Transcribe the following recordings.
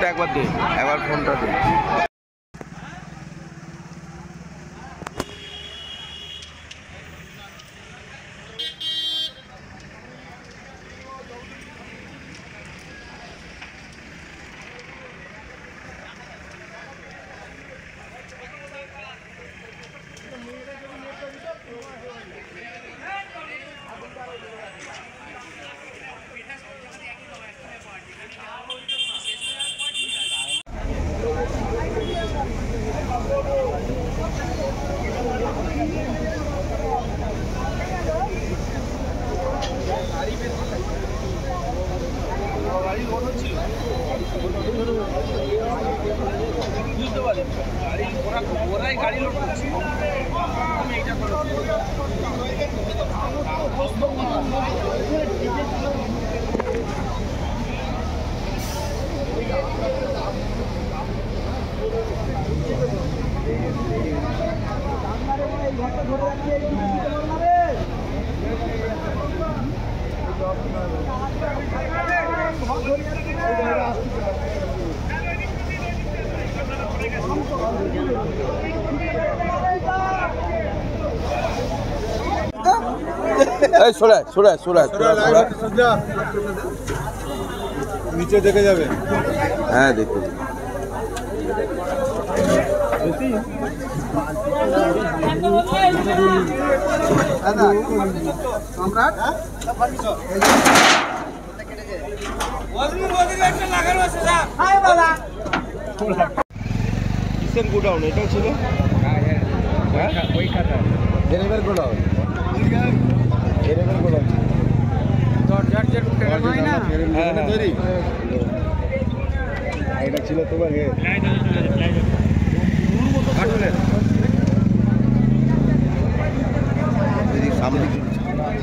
একবার দে, একবার ফোনটা দে। নিচে দেখে যাবে। হ্যাঁ দেখতে কিসের গোডাউন এটা ছিল? ওই খাতা ডেলিভারি গোডাউন, ডেলিভারি গোডাউন এটা ছিল তোমার সামনে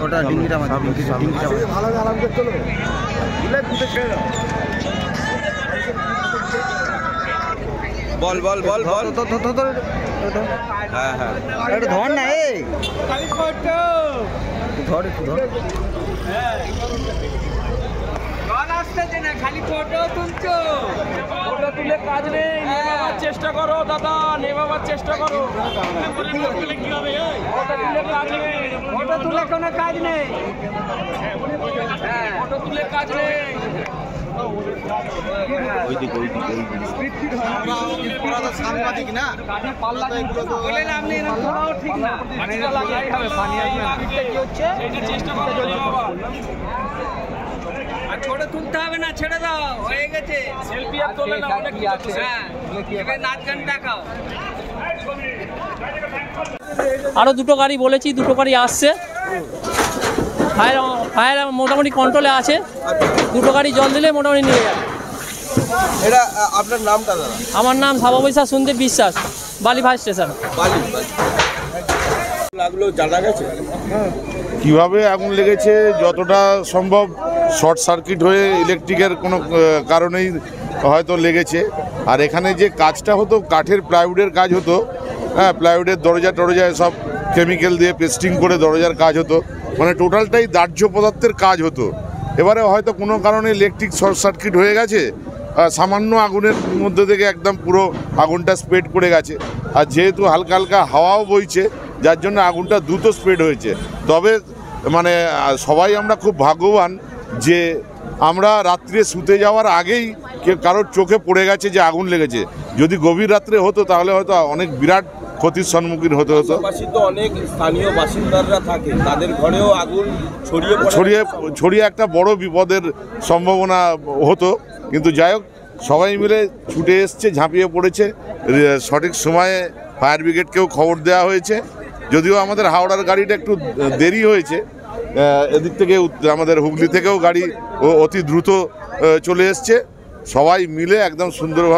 ওটা ডিঙ্গিটা ভালো আরাম করতে হলো ছেড়ে দাও। বল বল বল বল। হ্যাঁ হ্যাঁ একটু ধর না, এই ধর একটু ধর। খালি ফটো তুলছো, ফটো তুলে কাজ নেই। নেবার চেষ্টা করো দাদা, নেবার চেষ্টা করো। ফটো তুলে কি হবে? ফটো তুলে কাজ নেই, ফটো তুলে কোনো কাজ নেই। হ্যাঁ ফটো তুলে কাজ নেই। সাংবাদিক না বলে লাভ নেই, ঠিক না। পানিটা লাগাই হবে, পানি আসবে। কি হচ্ছে চেষ্টা করো বাবা। আর ছোট তুলতে হবে না, ছেড়ে দাও, হয়ে গেছে। সেলফি আর তোলে না, অনেক কিছু আছে। হ্যাঁ এবার নাচ গান দেখাও। আরও দুটো গাড়ি বলেছি, দুটো গাড়ি আসছে। ফায়ার মোটামুটি কন্ট্রোলে আছে। দুটো গাড়ি জল দিলে মোটামুটি নিয়ে যাবে। এটা আপনার নামটা দাদা? আমার নাম সাবাবৈশা সন্দীপ বিশ্বাস, বালি ফায়ার স্টেশন। লাগলো জানা গেছে কিভাবে আগুন লেগেছে? যতটা সম্ভব শর্ট সার্কিট হয়ে ইলেকট্রিকের কোনো কারণেই হয়তো লেগেছে। আর এখানে যে কাজটা হতো কাঠের প্লাইউডের কাজ হতো, হ্যাঁ প্লাইউডের দরজা টরজায় সব কেমিক্যাল দিয়ে পেস্টিং করে দরজার কাজ হতো, মানে টোটালটাই দাহ্য পদার্থের কাজ হতো। এবারে হয়তো কোনো কারণে ইলেকট্রিক শর্ট সার্কিট হয়ে গেছে, সামান্য আগুনের মধ্যে থেকে একদম পুরো আগুনটা স্প্রেড করে গেছে। আর যেহেতু হালকা হালকা হাওয়াও বইছে, যার জন্য আগুনটা দ্রুত স্প্রেড হয়েছে। তবে মানে সবাই আমরা খুব ভাগ্যবান যে আমরা রাত্রে শুতে যাওয়ার আগেই কারোর চোখে পড়ে গেছে যে আগুন লেগেছে। যদি গভীর রাত্রে হতো তাহলে হয়তো অনেক বিরাট ক্ষতির সম্মুখীন হতে হতো। অনেক স্থানীয় বাসিন্দারা থাকে, তাদের ঘরেও আগুন ছড়িয়ে একটা বড় বিপদের সম্ভাবনা হতো। কিন্তু যাই হোক, সবাই মিলে ছুটে এসছে, ঝাঁপিয়ে পড়েছে। সঠিক সময়ে ফায়ার ব্রিগেডকেও খবর দেওয়া হয়েছে। যদিও আমাদের হাওড়ার গাড়িটা একটু দেরি হয়েছে, এদিক থেকে আমাদের হুগলি থেকেও গাড়ি অতি দ্রুত চলে এসছে। সবাই মিলে একদম সুন্দরভাবে